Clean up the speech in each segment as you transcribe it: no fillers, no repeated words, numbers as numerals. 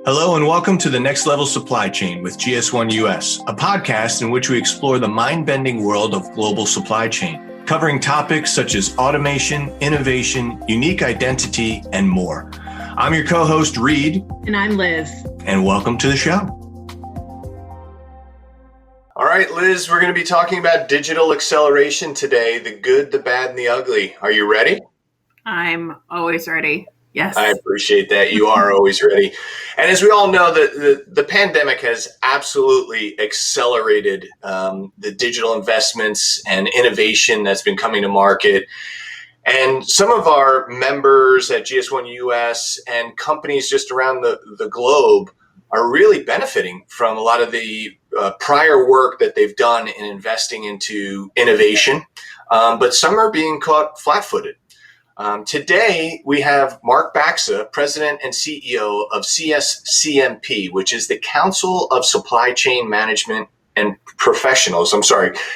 Hello and welcome to the Next Level Supply Chain with GS1 US, a podcast in which we explore the mind-bending world of global supply chain, covering topics such as automation, innovation, unique identity, and more. I'm your co-host, Reed. And I'm Liz. And welcome to the show. All right, Liz, we're going to be talking about digital acceleration today, the good, the bad, and the ugly. Are you ready? I'm always ready. Yes. I appreciate that. You are always ready. And as we all know, the pandemic has absolutely accelerated the digital investments and innovation that's been coming to market. And some of our members at GS1 US and companies just around the globe are really benefiting from a lot of the prior work that they've done in investing into innovation. But some are being caught flat-footed. Today, we have Mark Baxa, President and CEO of CSCMP, which is the Council of Supply Chain Management and Professionals.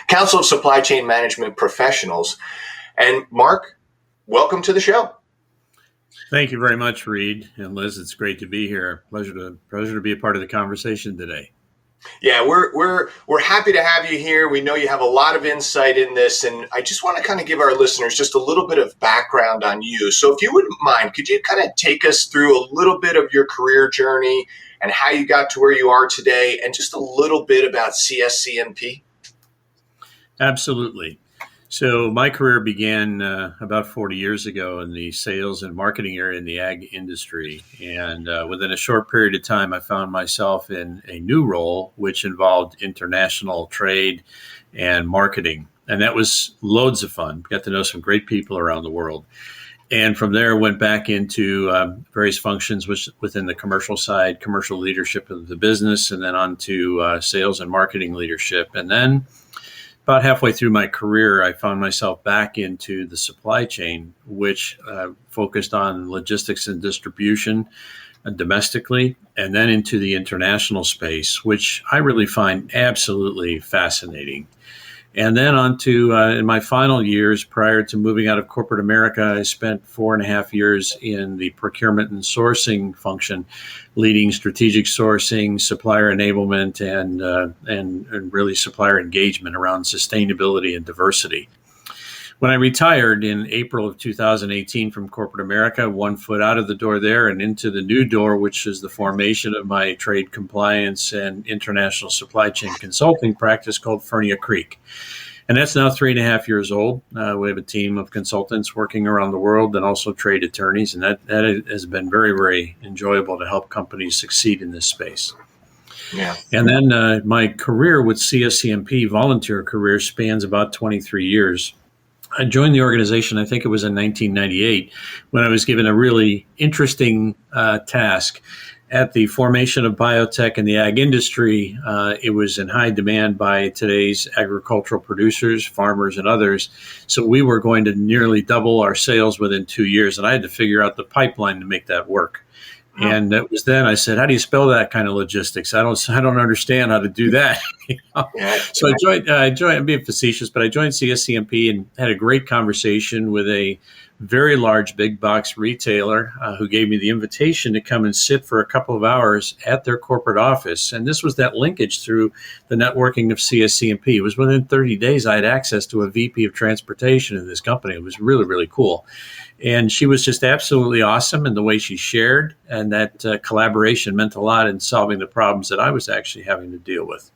Council of Supply Chain Management Professionals. And Mark, welcome to the show. Thank you very much, Reed and Liz. It's great to be here. Pleasure to be a part of the conversation today. Yeah, we're happy to have you here. We know you have a lot of insight in this, and I just want to kind of give our listeners just a little bit of background on you. So if you wouldn't mind, could you kind of take us through a little bit of your career journey and how you got to where you are today, and just a little bit about CSCMP? Absolutely. So my career began about 40 years ago in the sales and marketing area in the ag industry. And within a short period of time, I found myself in a new role, which involved international trade and marketing. And that was loads of fun. Got to know some great people around the world. And from there, went back into various functions within the commercial side, commercial leadership of the business, and then on to sales and marketing leadership. And then about halfway through my career, I found myself back into the supply chain, which focused on logistics and distribution domestically, and then into the international space, which I really find absolutely fascinating. And then on to, in my final years prior to moving out of corporate America, I spent 4.5 years in the procurement and sourcing function, leading strategic sourcing, supplier enablement, and really supplier engagement around sustainability and diversity. When I retired in April of 2018 from corporate America, one foot out of the door there and into the new door, which is the formation of my trade compliance and international supply chain consulting practice called Fernia Creek. And that's now 3.5 years old. We have a team of consultants working around the world and also trade attorneys. And that has been very, very enjoyable to help companies succeed in this space. Yeah. And then my career with CSCMP, volunteer career, spans about 23 years. I joined the organization, I think it was in 1998, when I was given a really interesting task. At the formation of biotech in the ag industry, it was in high demand by today's agricultural producers, farmers, and others. So we were going to nearly double our sales within 2 years, and I had to figure out the pipeline to make that work. Wow. And it was then I said, "How do you spell that kind of logistics? I don't understand how to do that." So I joined. I'm being facetious, but I joined CSCMP and had a great conversation with a very large big box retailer who gave me the invitation to come and sit for a couple of hours at their corporate office. And this was that linkage through the networking of CSCMP. It was within 30 days I had access to a VP of transportation in this company. It was really, really cool. And she was just absolutely awesome in the way she shared, and that collaboration meant a lot in solving the problems that I was actually having to deal with.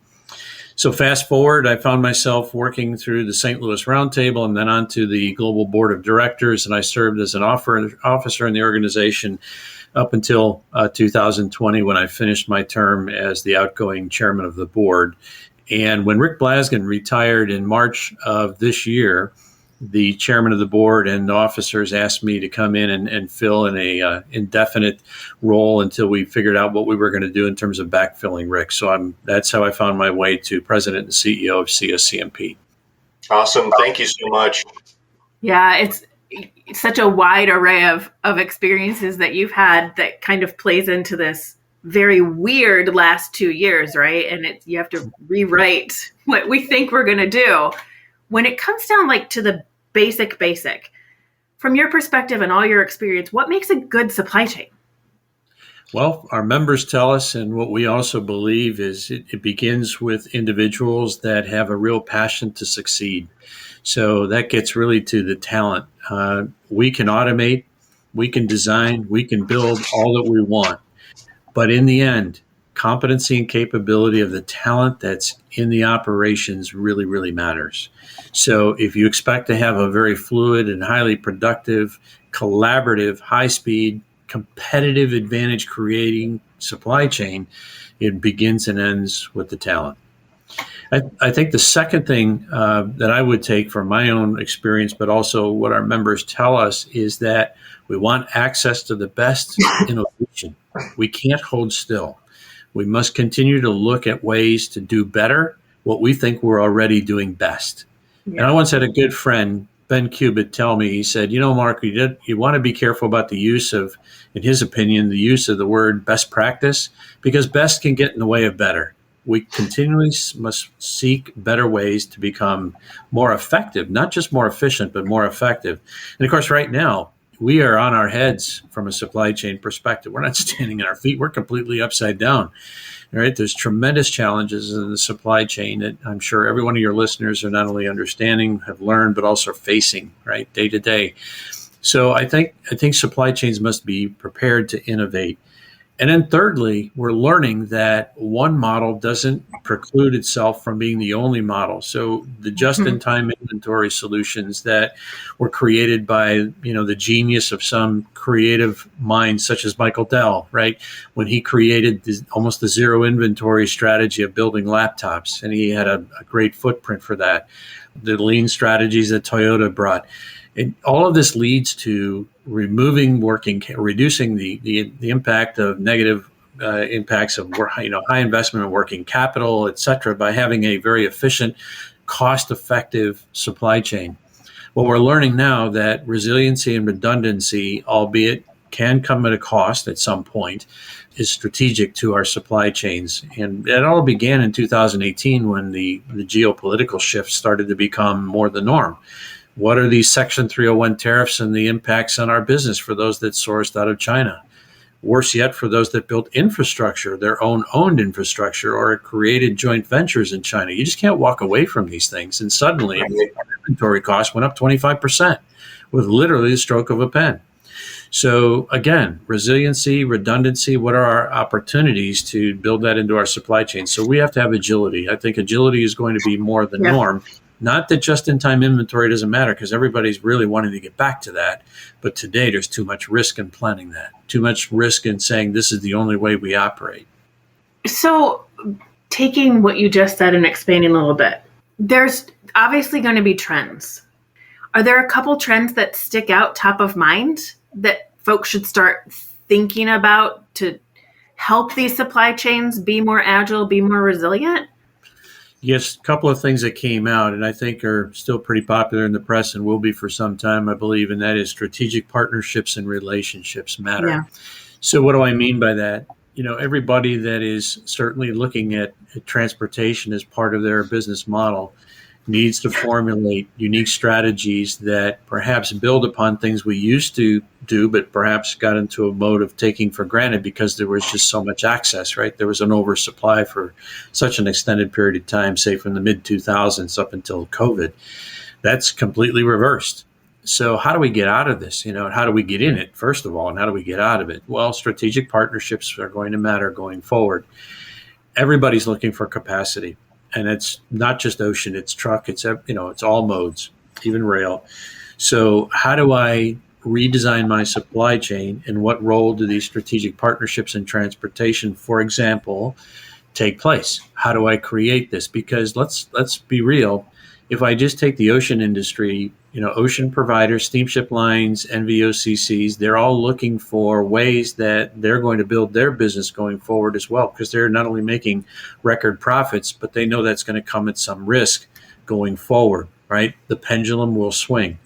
So fast forward, I found myself working through the St. Louis Roundtable and then onto the Global Board of Directors, and I served as an officer in the organization up until 2020 when I finished my term as the outgoing chairman of the board. And when Rick Blaskin retired in March of this year, the chairman of the board and the officers asked me to come in and fill in a indefinite role until we figured out what we were going to do in terms of backfilling Rick. So that's how I found my way to president and CEO of CSCMP. Awesome. Thank you so much. Yeah, it's such a wide array of experiences that you've had that kind of plays into this very weird last 2 years, right? And you have to rewrite what we think we're going to do. When it comes down to the basic, from your perspective and all your experience, what makes a good supply chain? Well, our members tell us, and what we also believe is it begins with individuals that have a real passion to succeed. So that gets really to the talent. We can automate, we can design, we can build all that we want. But in the end, competency and capability of the talent that's in the operations really, really matters. So if you expect to have a very fluid and highly productive, collaborative, high speed, competitive advantage creating supply chain, it begins and ends with the talent. I think the second thing that I would take from my own experience, but also what our members tell us, is that we want access to the best innovation. We can't hold still. We must continue to look at ways to do better what we think we're already doing best. Yeah. And I once had a good friend, Ben Cubitt, tell me, he said, Mark, you want to be careful about the use of, in his opinion, the use of the word best practice, because best can get in the way of better. We continually must seek better ways to become more effective, not just more efficient, but more effective. And of course, right now, we are on our heads from a supply chain perspective. We're not standing on our feet. We're completely upside down. Right? There's tremendous challenges in the supply chain that I'm sure every one of your listeners are not only understanding, have learned, but also facing, right, day to day. So I think supply chains must be prepared to innovate. And then thirdly, we're learning that one model doesn't preclude itself from being the only model. So the just-in-time inventory solutions that were created by, the genius of some creative minds such as Michael Dell, right? When he created almost the zero inventory strategy of building laptops, and he had a great footprint for that. The lean strategies that Toyota brought. And all of this leads to reducing the impact of negative impacts of high investment in working capital, et cetera, by having a very efficient, cost-effective supply chain. Well, we're learning now that resiliency and redundancy, albeit can come at a cost at some point, is strategic to our supply chains. And it all began in 2018 when the geopolitical shift started to become more the norm. What are these Section 301 tariffs and the impacts on our business for those that sourced out of China? Worse yet, for those that built infrastructure, their owned infrastructure, or created joint ventures in China. You just can't walk away from these things. And suddenly, inventory costs went up 25% with literally the stroke of a pen. So again, resiliency, redundancy, what are our opportunities to build that into our supply chain? So we have to have agility. I think agility is going to be more the norm. Not that just-in-time inventory doesn't matter, because everybody's really wanting to get back to that. But today, there's too much risk in planning that, too much risk in saying this is the only way we operate. So taking what you just said and expanding a little bit, there's obviously going to be trends. Are there a couple trends that stick out top of mind that folks should start thinking about to help these supply chains be more agile, be more resilient? Yes, a couple of things that came out and I think are still pretty popular in the press and will be for some time, I believe, and that is strategic partnerships and relationships matter. Yeah. So what do I mean by that? Everybody that is certainly looking at transportation as part of their business model needs to formulate unique strategies that perhaps build upon things we used to do, but perhaps got into a mode of taking for granted because there was just so much access, right? There was an oversupply for such an extended period of time, say from the mid-2000s up until COVID. That's completely reversed. So how do we get out of this? How do we get in it, first of all, and how do we get out of it? Well, strategic partnerships are going to matter going forward. Everybody's looking for capacity. And it's not just ocean, it's truck, it's all modes, even rail. So how do I redesign my supply chain, and what role do these strategic partnerships in transportation, for example, take place? How do I create this? Because let's be real. If I just take the ocean industry, ocean providers, steamship lines, NVOCCs, they're all looking for ways that they're going to build their business going forward as well, because they're not only making record profits, but they know that's going to come at some risk going forward, right? The pendulum will swing.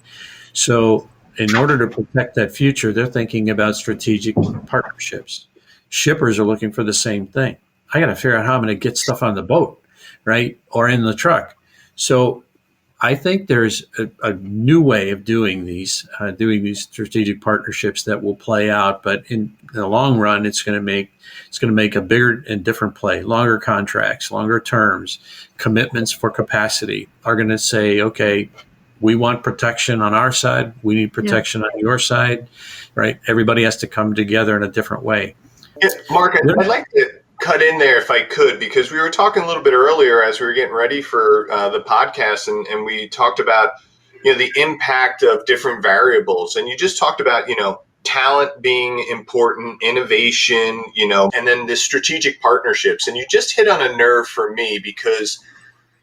So in order to protect that future, they're thinking about strategic partnerships. Shippers are looking for the same thing. I got to figure out how I'm going to get stuff on the boat, right? Or in the truck. So I think there's a new way of doing these strategic partnerships that will play out, but in the long run, it's going to make a bigger and different play. Longer contracts, longer terms, commitments for capacity are going to say, okay, we want protection on our side, we need protection on your side, right? Everybody has to come together in a different way. Yeah, Mark, I'd like to cut in there if I could, because we were talking a little bit earlier as we were getting ready for the podcast, and we talked about, the impact of different variables. And you just talked about, talent being important, innovation, and then the strategic partnerships. And you just hit on a nerve for me because,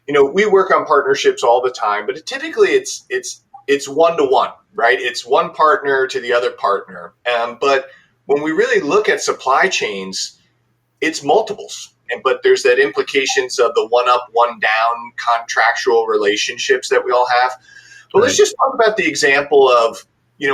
we work on partnerships all the time, but typically it's one-to-one, right? It's one partner to the other partner. But when we really look at supply chains, it's multiples, but there's that implications of the one up, one down contractual relationships that we all have. But let's just talk about the example of,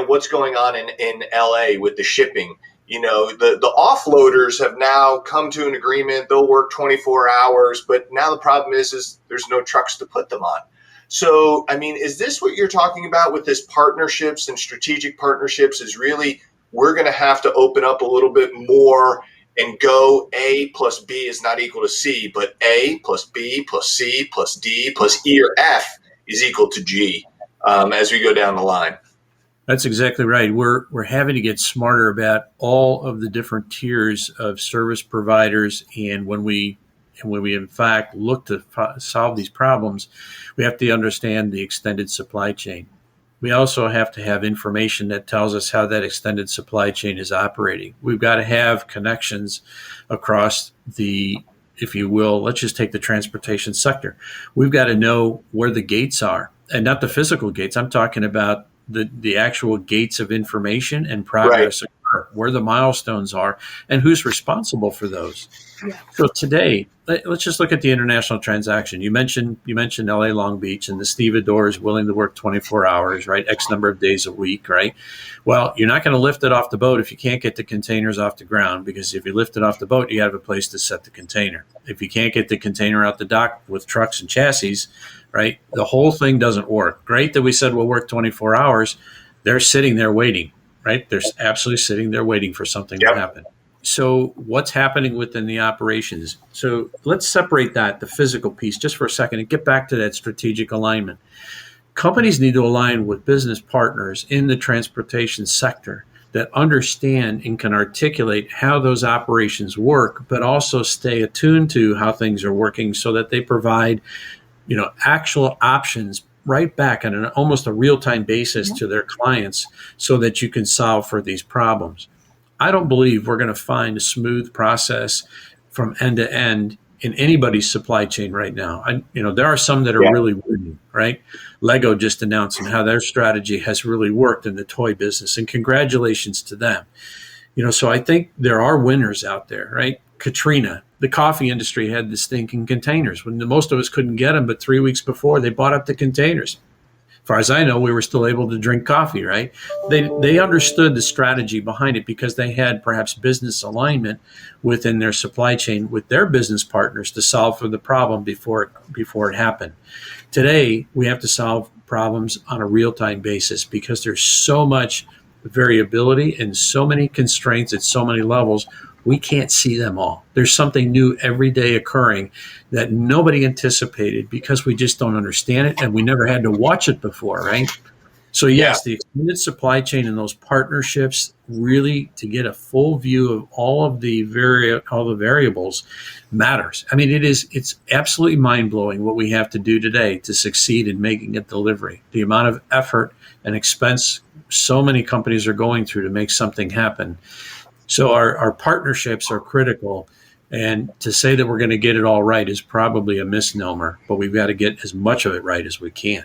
what's going on in LA with the shipping. The offloaders have now come to an agreement. They'll work 24 hours, but now the problem is there's no trucks to put them on. So, is this what you're talking about with this partnerships and strategic partnerships is really we're going to have to open up a little bit more and go A plus B is not equal to C, but A plus B plus C plus D plus E or F is equal to G as we go down the line. That's exactly right. We're having to get smarter about all of the different tiers of service providers, and when we in fact look to solve these problems, we have to understand the extended supply chain. We also have to have information that tells us how that extended supply chain is operating. We've got to have connections across the, if you will, let's just take the transportation sector. We've got to know where the gates are, and not the physical gates. I'm talking about the actual gates of information and progress occur, where the milestones are, and who's responsible for those. Yeah. So today, let's just look at the international transaction. You mentioned LA Long Beach, and the stevedore is willing to work 24 hours, right? X number of days a week, right? Well, you're not going to lift it off the boat if you can't get the containers off the ground, because if you lift it off the boat, you have a place to set the container. If you can't get the container out the dock with trucks and chassis, right, the whole thing doesn't work. Great that we said we'll work 24 hours. They're sitting there waiting, right? They're absolutely sitting there waiting for something to happen. So what's happening within the operations? So let's separate the physical piece just for a second and get back to that strategic alignment. Companies need to align with business partners in the transportation sector that understand and can articulate how those operations work, but also stay attuned to how things are working so that they provide, actual options right back on almost a real-time basis to their clients so that you can solve for these problems. I don't believe we're going to find a smooth process from end to end in anybody's supply chain right now. There are some that are really winning, right? Lego just announcing how their strategy has really worked in the toy business, and congratulations to them. So I think there are winners out there, right? Katrina, the coffee industry had the stinking containers when most of us couldn't get them, but 3 weeks before they bought up the containers. As far as I know, we were still able to drink coffee, right? They understood the strategy behind it because they had perhaps business alignment within their supply chain with their business partners to solve for the problem before it happened. Today, we have to solve problems on a real-time basis because there's so much variability and so many constraints at so many levels. We can't see them all. There's something new every day occurring that nobody anticipated because we just don't understand it and we never had to watch it before, right? So yes, the extended supply chain and those partnerships really to get a full view of all the variables matters. It's absolutely mind-blowing what we have to do today to succeed in making a delivery. The amount of effort and expense so many companies are going through to make something happen. So our partnerships are critical, and to say that we're going to get it all right is probably a misnomer, but we've got to get as much of it right as we can.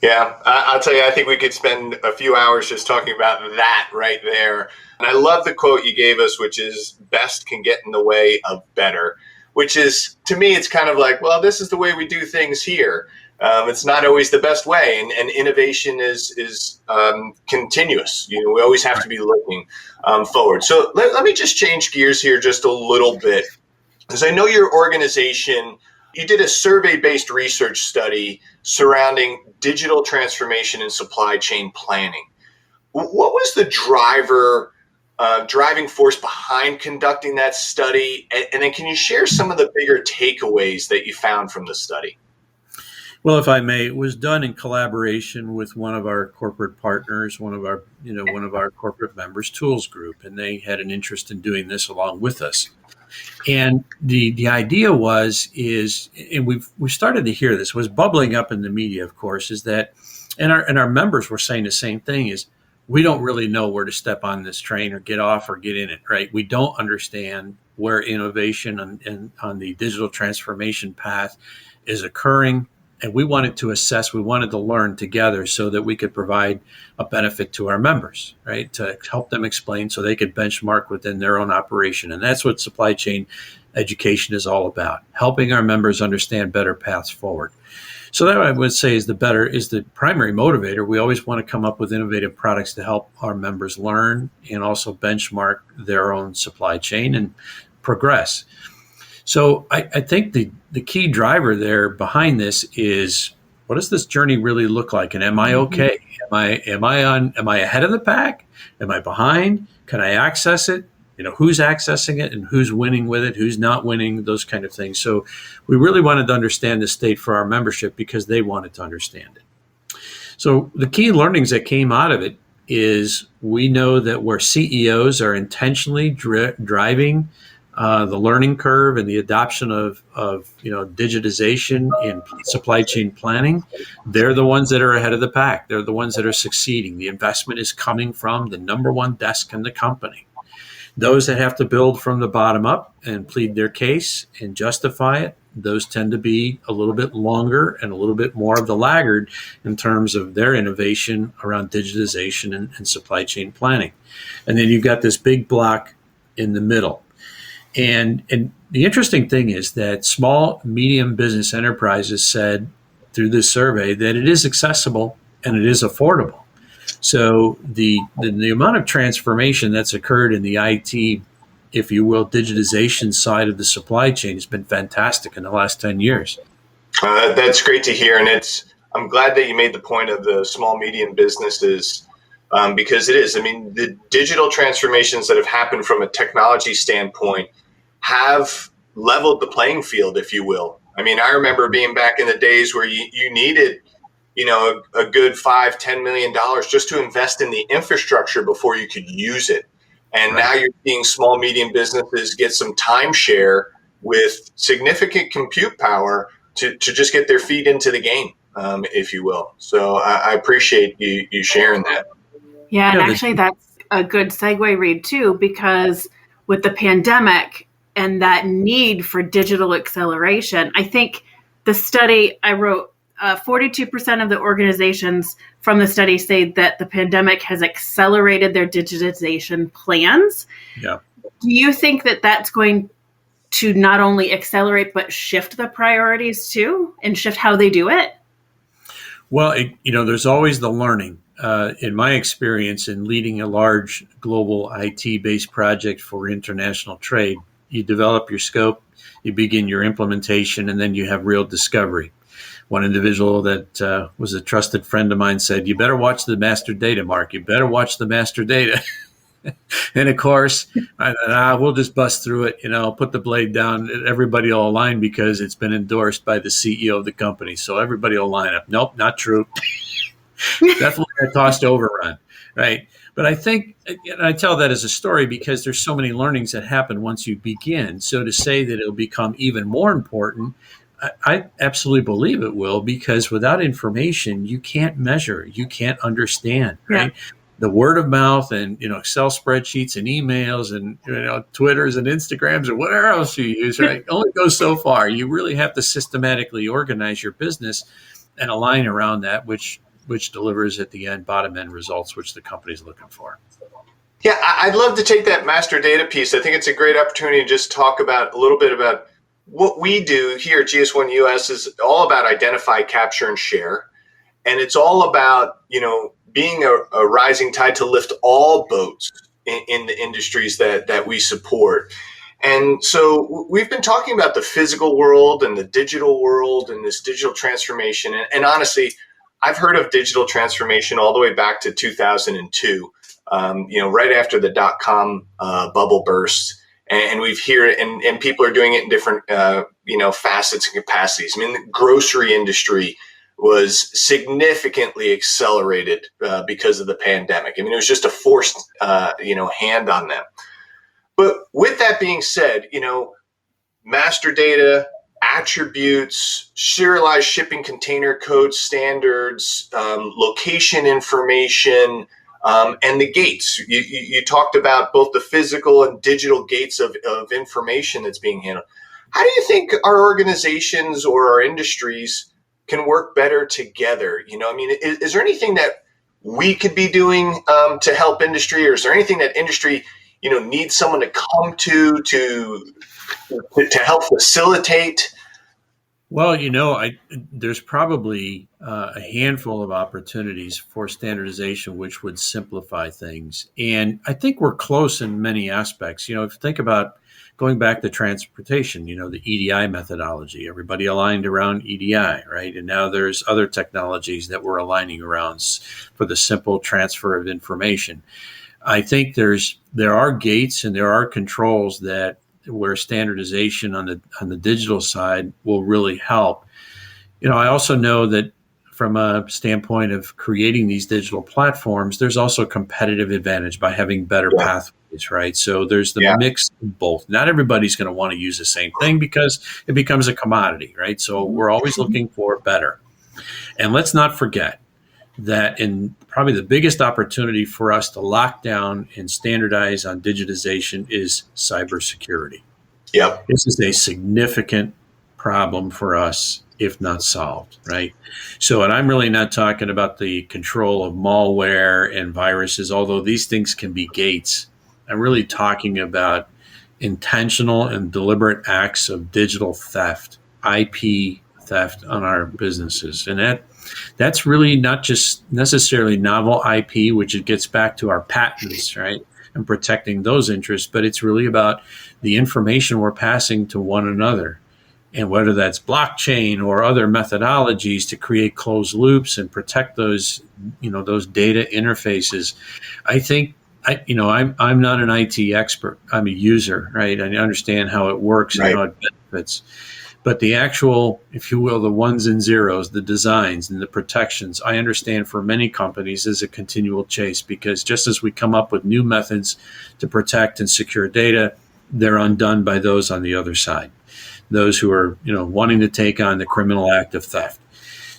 Yeah, I'll tell you, I think we could spend a few hours just talking about that right there. And I love the quote you gave us, which is best can get in the way of better, which is, to me, it's kind of like, well, this is the way we do things here. It's not always the best way, and innovation is continuous. We always have to be looking forward. So let me just change gears here just a little bit, because I know your organization you did a survey-based research study surrounding digital transformation and supply chain planning. What was the driving force behind conducting that study? And then can you share some of the bigger takeaways that you found from the study? Well, if I may, it was done in collaboration with one of our corporate partners, one of our corporate members, Tools Group, and they had an interest in doing this along with us. And the idea and we started to hear this, was bubbling up in the media, of course, is that, and our members were saying the same thing, is we don't really know where to step on this train or get off or get in it, right? We don't understand where innovation on the digital transformation path is occurring. And we wanted to assess, we wanted to learn together so that we could provide a benefit to our members, right? To help them explain so they could benchmark within their own operation. And that's what supply chain education is all about, helping our members understand better paths forward. So that I would say is the primary motivator. We always want to come up with innovative products to help our members learn and also benchmark their own supply chain and progress. So I think the key driver there behind this is, what does this journey really look like? And am I okay? Am I ahead of the pack? Am I behind? Can I access it? Who's accessing it and who's winning with it, who's not winning, those kind of things. So we really wanted to understand the state for our membership because they wanted to understand it. So the key learnings that came out of it is, we know that where CEOs are intentionally driving the learning curve and the adoption of digitization in supply chain planning, they're the ones that are ahead of the pack. They're the ones that are succeeding. The investment is coming from the number one desk in the company. Those that have to build from the bottom up and plead their case and justify it, those tend to be a little bit longer and a little bit more of the laggard in terms of their innovation around digitization and supply chain planning. And then you've got this big block in the middle. And the interesting thing is that small, medium business enterprises said through this survey that it is accessible and it is affordable. So the amount of transformation that's occurred in the IT, if you will, digitization side of the supply chain has been fantastic in the last 10 years. That's great to hear. And I'm glad that you made the point of the small, medium businesses, because it is. I mean, the digital transformations that have happened from a technology standpoint have leveled the playing field, if you will. I mean, I remember being back in the days where you needed, a good $5-10 million just to invest in the infrastructure before you could use it. And Now you're seeing small, medium businesses get some timeshare with significant compute power to just get their feet into the game, if you will. So I appreciate you sharing that. Yeah, and actually that's a good segue, Reed, too, because with the pandemic and that need for digital acceleration, I think the study I wrote, 42% of the organizations from the study say that the pandemic has accelerated their digitization plans. Yeah. Do you think that that's going to not only accelerate, but shift the priorities too, and shift how they do it? Well, there's always the learning. In my experience in leading a large global IT-based project for international trade, you develop your scope, you begin your implementation, and then you have real discovery. One individual that was a trusted friend of mine said, "You better watch the master data, Mark. You better watch the master data." And of course, we'll just bust through it, put the blade down. Everybody will align because it's been endorsed by the CEO of the company. So everybody will line up. Nope, not true. Definitely a cost overrun, right? But I think, and I tell that as a story because there's so many learnings that happen once you begin. So to say that it'll become even more important, I absolutely believe it will, because without information, you can't measure, you can't understand, right? Yeah. The word of mouth and, Excel spreadsheets and emails and, Twitters and Instagrams or whatever else you use, right? Only goes so far. You really have to systematically organize your business and align around that, which delivers at the end, bottom end results, which the company's looking for. Yeah, I'd love to take that master data piece. I think it's a great opportunity to just talk about a little bit about what we do here at GS1 US is all about identify, capture, and share. And it's all about, being a rising tide to lift all boats in the industries that we support. And so we've been talking about the physical world and the digital world and this digital transformation. And honestly, I've heard of digital transformation all the way back to 2002, right after the dot-com bubble burst. And we've heard, and people are doing it in different, facets and capacities. I mean, the grocery industry was significantly accelerated because of the pandemic. I mean, it was just a forced, hand on them. But with that being said, master data, attributes, serialized shipping container code standards, location information, and the gates. You talked about both the physical and digital gates of information that's being handled. How do you think our organizations or our industries can work better together? Is there anything that we could be doing to help industry, or is there anything that industry needs someone to come to help facilitate? Well, there's probably a handful of opportunities for standardization which would simplify things. And I think we're close in many aspects. If you think about going back to transportation, the EDI methodology, everybody aligned around EDI, right? And now there's other technologies that we're aligning around for the simple transfer of information. I think there are gates and there are controls where standardization on the digital side will really help. I also know that from a standpoint of creating these digital platforms, there's also competitive advantage by having better pathways, right? So there's the mix of both. Not everybody's going to want to use the same thing because it becomes a commodity, right? So we're always looking for better. And let's not forget that in probably the biggest opportunity for us to lock down and standardize on digitization is cybersecurity. Yep. This is a significant problem for us, if not solved, right? So, and I'm really not talking about the control of malware and viruses, although these things can be gates. I'm really talking about intentional and deliberate acts of digital theft, IP theft on our businesses. And that's really not just necessarily novel IP, which it gets back to our patents, right? And protecting those interests, but it's really about the information we're passing to one another. And whether that's blockchain or other methodologies to create closed loops and protect those, those data interfaces. I think, I'm not an IT expert. I'm a user, right? I understand how it works and how it benefits. But the actual, if you will, the ones and zeros, the designs and the protections, I understand for many companies is a continual chase, because just as we come up with new methods to protect and secure data, they're undone by those on the other side, those who are, wanting to take on the criminal act of theft.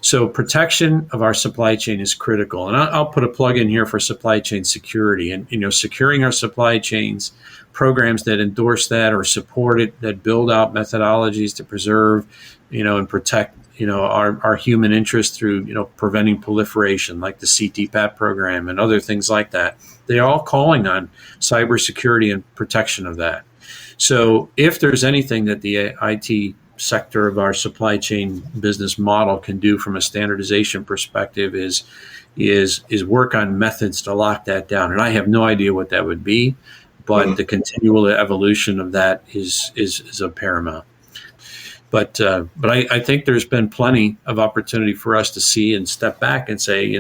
So protection of our supply chain is critical. And I'll put a plug in here for supply chain security and, securing our supply chains, programs that endorse that or support it, that build out methodologies to preserve, and protect, our human interest through, preventing proliferation, like the CTPAT program and other things like that. They're all calling on cybersecurity and protection of that. So if there's anything that the IT sector of our supply chain business model can do from a standardization perspective is work on methods to lock that down. And I have no idea what that would be, but the continual evolution of that is of paramount. But I think there's been plenty of opportunity for us to see and step back and say,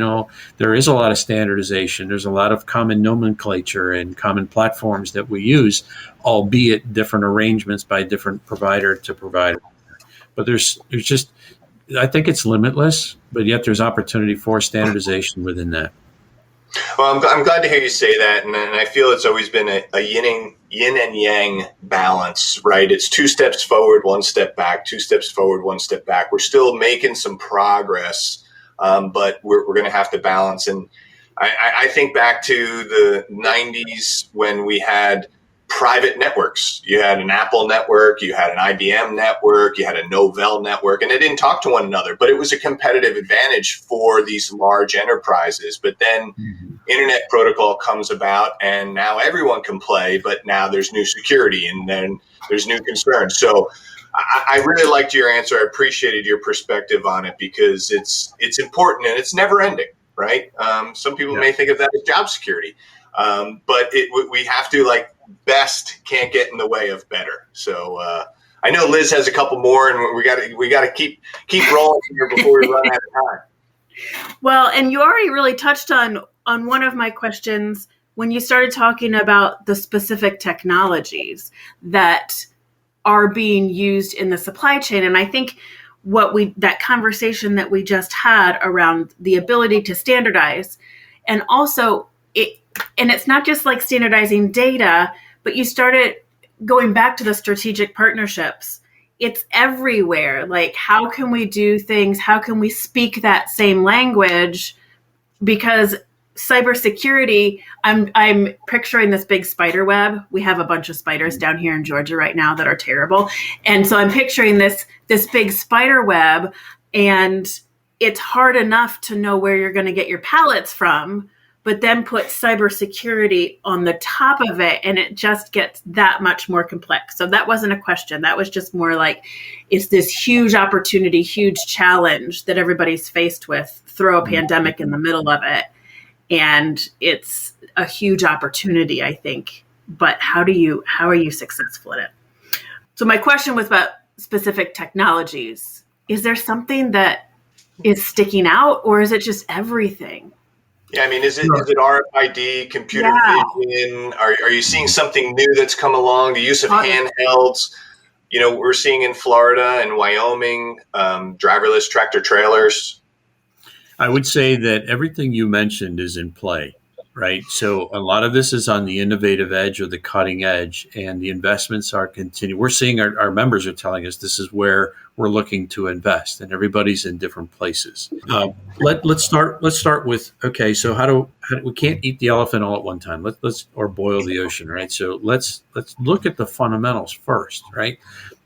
there is a lot of standardization. There's a lot of common nomenclature and common platforms that we use, albeit different arrangements by different provider to provider. But there's just, I think it's limitless, but yet there's opportunity for standardization within that. Well, I'm glad to hear you say that, and I feel it's always been a yin and yang balance, right? It's 2 steps forward, 1 step back, 2 steps forward, 1 step back. We're still making some progress, but we're going to have to balance. And I think back to the 90s when we had private networks. You had an Apple network, you had an IBM network, you had a Novell network, and they didn't talk to one another, but it was a competitive advantage for these large enterprises. But then internet protocol comes about and now everyone can play, but now there's new security and then there's new concerns. So I really liked your answer. I appreciated your perspective on it because it's important and it's never ending, right? Some people may think of that as job security, but we have to best can't get in the way of better. So I know Liz has a couple more, and we got to keep rolling here before we run out of time. Well, and you already really touched on one of my questions when you started talking about the specific technologies that are being used in the supply chain. And I think that conversation that we just had around the ability to standardize, and also it's not just like standardizing data, but you started going back to the strategic partnerships. It's everywhere. Like, how can we do things? How can we speak that same language? Because cybersecurity, I'm picturing this big spider web. We have a bunch of spiders down here in Georgia right now that are terrible. And so I'm picturing this big spider web, and it's hard enough to know where you're going to get your pallets from, but then put cybersecurity on the top of it, and it just gets that much more complex. So that wasn't a question. That was just more like, it's this huge opportunity, huge challenge that everybody's faced with. Throw a pandemic in the middle of it, and it's a huge opportunity, I think. But how are you successful in it? So my question was about specific technologies. Is there something that is sticking out, or is it just everything? Yeah, I mean, is it RFID, computer vision? Are you seeing something new that's come along? The use of handhelds, we're seeing in Florida and Wyoming, driverless tractor trailers. I would say that everything you mentioned is in play, right? So a lot of this is on the innovative edge or the cutting edge, and the investments are continuing. We're seeing our members are telling us this is where we're looking to invest, and everybody's in different places. Let's start with, okay, so how do we can't eat the elephant all at one time. Let's or boil the ocean, right? So let's look at the fundamentals first, right?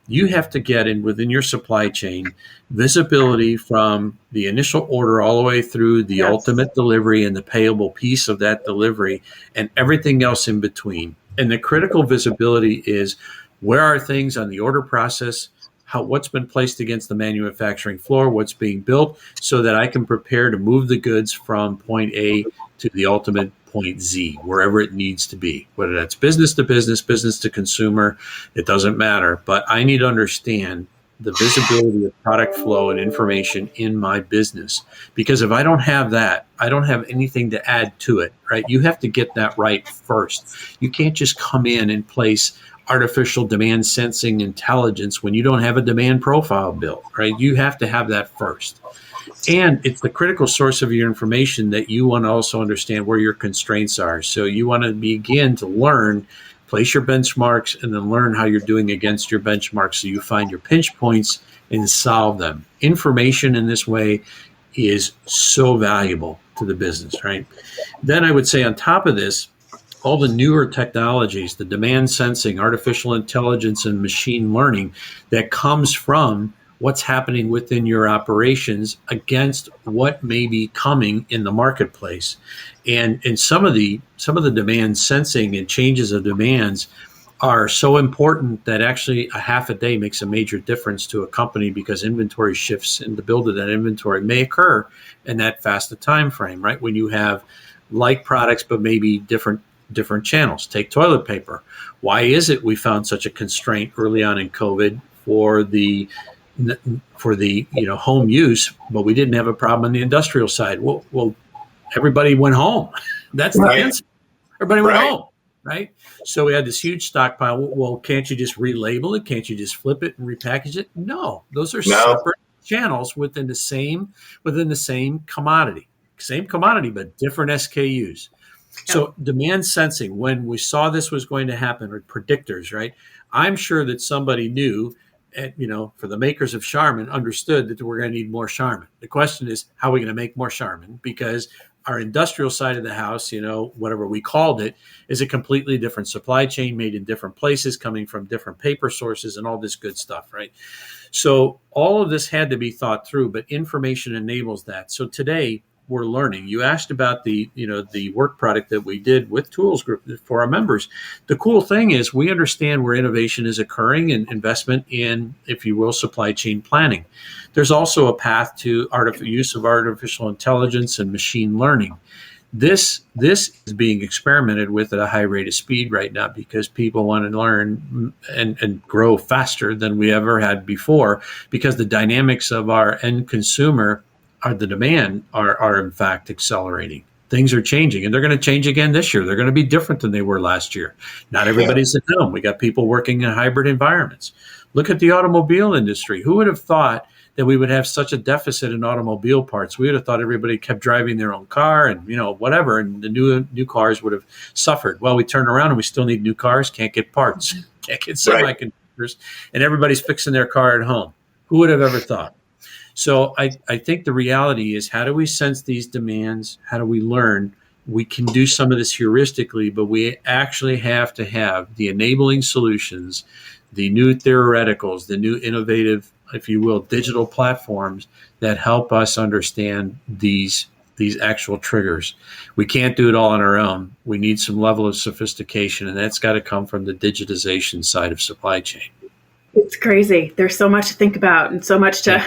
You have to get within your supply chain visibility from the initial order all the way through the ultimate delivery and the payable piece of that delivery and everything else in between. And the critical visibility is, where are things on the order process, what's been placed against the manufacturing floor, what's being built, so that I can prepare to move the goods from point A to the ultimate point Z, wherever it needs to be, whether that's business to business, business to consumer, it doesn't matter. But I need to understand the visibility of product flow and information in my business, because if I don't have that, I don't have anything to add to it, right? You have to get that right first. You can't just come in and place artificial demand sensing intelligence when you don't have a demand profile built, right? You have to have that first. And it's the critical source of your information that you want to also understand where your constraints are. So you want to begin to learn, place your benchmarks, and then learn how you're doing against your benchmarks, so you find your pinch points and solve them. Information in this way is so valuable to the business, right? Then I would say on top of this, all the newer technologies, the demand sensing, artificial intelligence, and machine learning that comes from what's happening within your operations against what may be coming in the marketplace. And some of the demand sensing and changes of demands are so important that actually a half a day makes a major difference to a company, because inventory shifts and the build of that inventory may occur in that fast a time frame, right? When you have like products but maybe different channels. Take toilet paper. Why is it we found such a constraint early on in COVID for the home use, but we didn't have a problem on the industrial side? Well, everybody went home. That's the answer. Everybody went home, right? So we had this huge stockpile. Well, can't you just relabel it? Can't you just flip it and repackage it? No, those are separate channels within the same commodity, but different SKUs. So demand sensing, when we saw this was going to happen, or predictors, right? I'm sure that somebody knew, for the makers of Charmin, understood that we're going to need more Charmin. The question is, how are we going to make more Charmin? Because our industrial side of the house, whatever we called it, is a completely different supply chain, made in different places, coming from different paper sources and all this good stuff, right? So all of this had to be thought through, but information enables that. So today, we're learning. You asked about the work product that we did with Tools Group for our members. The cool thing is we understand where innovation is occurring and investment in, if you will, supply chain planning. There's also a path to use of artificial intelligence and machine learning. This is being experimented with at a high rate of speed right now because people want to learn and grow faster than we ever had before, because the dynamics of our end consumer the demand are in fact accelerating. Things are changing, and they're going to change again this year. They're going to be different than they were last year. Not everybody's at home. We got people working in hybrid environments. Look at the automobile industry. Who would have thought that we would have such a deficit in automobile parts? We would have thought everybody kept driving their own car and, whatever, and the new cars would have suffered. Well, we turn around and we still need new cars, can't get parts, can't get semiconductors, and everybody's fixing their car at home. Who would have ever thought? So I think the reality is, how do we sense these demands? How do we learn? We can do some of this heuristically, but we actually have to have the enabling solutions, the new theoreticals, the new innovative, if you will, digital platforms that help us understand these actual triggers. We can't do it all on our own. We need some level of sophistication, and that's got to come from the digitization side of supply chain. It's crazy. There's so much to think about and so much to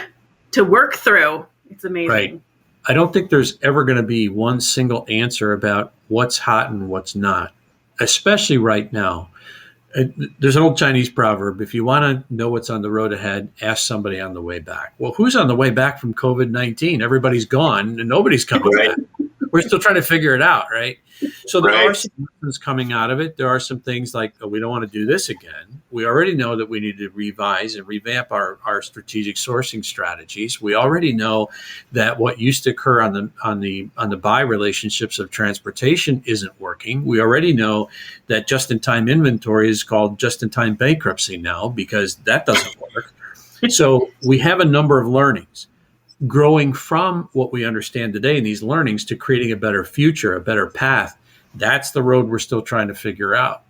work through. It's amazing. Right. I don't think there's ever going to be one single answer about what's hot and what's not, especially right now. There's an old Chinese proverb: if you want to know what's on the road ahead, ask somebody on the way back. Well, who's on the way back from COVID-19? Everybody's gone and nobody's coming back. We're still trying to figure it out, right? So there are some lessons coming out of it. There are some things like, we don't want to do this again. We already know that we need to revise and revamp our strategic sourcing strategies. We already know that what used to occur on the buy relationships of transportation isn't working. We already know that just-in-time inventory is called just-in-time bankruptcy now, because that doesn't work. So we have a number of learnings. Growing from what we understand today in these learnings to creating a better future, a better path, that's the road we're still trying to figure out,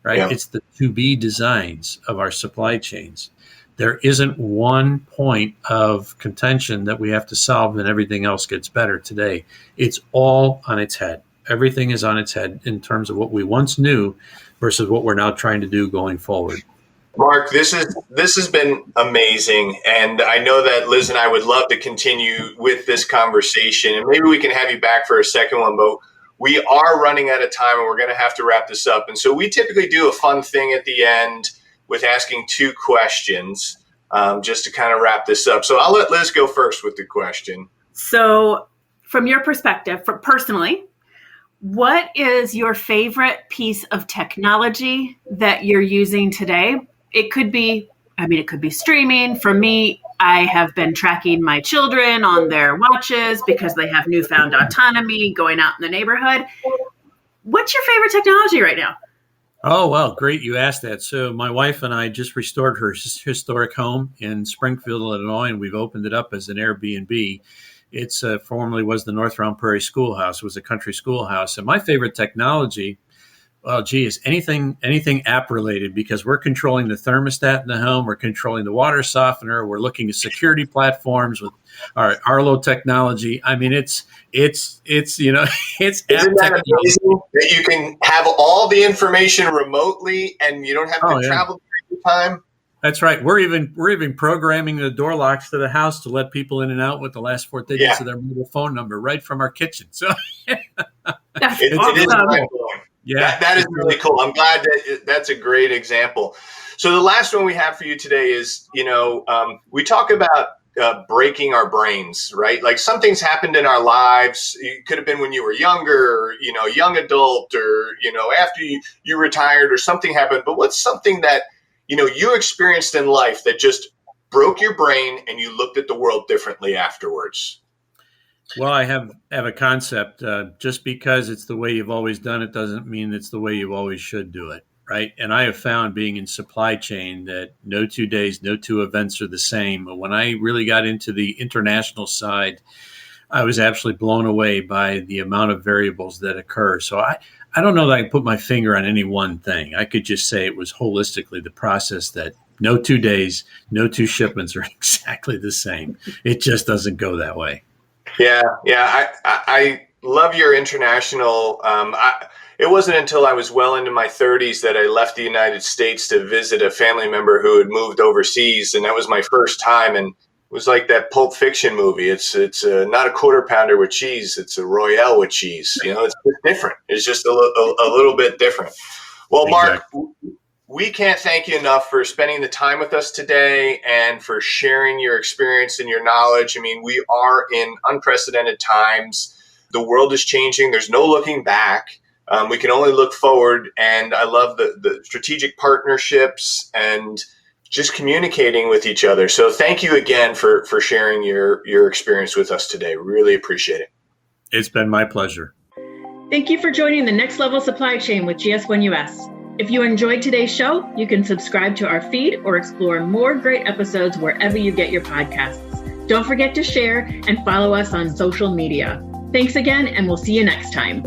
right? Yeah. It's the to-be designs of our supply chains. There isn't one point of contention that we have to solve and everything else gets better today. It's all on its head. Everything is on its head in terms of what we once knew versus what we're now trying to do going forward. Mark, this has been amazing, and I know that Liz and I would love to continue with this conversation, and maybe we can have you back for a second one, but we are running out of time, and we're going to have to wrap this up. And so we typically do a fun thing at the end with asking 2 questions, just to kind of wrap this up. So I'll let Liz go first with the question. So from your perspective, personally, what is your favorite piece of technology that you're using today? It could be streaming. For me, I have been tracking my children on their watches because they have newfound autonomy going out in the neighborhood. What's your favorite technology right now? Oh, well, great you asked that. So my wife and I just restored her historic home in Springfield, Illinois, and we've opened it up as an Airbnb. It's formerly was the North Round Prairie Schoolhouse. It was a country schoolhouse. And my favorite technology, is anything app related, because we're controlling the thermostat in the home, we're controlling the water softener, we're looking at security platforms with our Arlo technology. I mean, it's it's Isn't that amazing that you can have all the information remotely and you don't have to travel every time? That's right. We're even programming the door locks to the house to let people in and out with the last 4 digits of their mobile phone number right from our kitchen. So it's awesome. Yeah, that is really cool. I'm glad that's a great example. So the last one we have for you today is, we talk about breaking our brains, right? Like something's happened in our lives. It could have been when you were younger, or, young adult, or, after you retired or something happened. But what's something that, you experienced in life that just broke your brain and you looked at the world differently afterwards? Well, I have a concept. Just because it's the way you've always done it doesn't mean it's the way you always should do it, right? And I have found, being in supply chain, that no 2 days, no 2 events are the same. But when I really got into the international side, I was absolutely blown away by the amount of variables that occur. So I don't know that I can put my finger on any one thing. I could just say it was holistically the process that no 2 days, no 2 shipments are exactly the same. It just doesn't go that way. Yeah. I love your international. It wasn't until I was well into my 30s that I left the United States to visit a family member who had moved overseas, and that was my first time. And was like that Pulp Fiction movie. It's not a quarter pounder with cheese. It's a Royale with cheese. It's different. It's just a little bit different. Well, Mark, we can't thank you enough for spending the time with us today and for sharing your experience and your knowledge. I mean, we are in unprecedented times. The world is changing. There's no looking back. We can only look forward. And I love the strategic partnerships and just communicating with each other. So thank you again for sharing your experience with us today. Really appreciate it. It's been my pleasure. Thank you for joining the Next Level Supply Chain with GS1 US. If you enjoyed today's show, you can subscribe to our feed or explore more great episodes wherever you get your podcasts. Don't forget to share and follow us on social media. Thanks again, and we'll see you next time.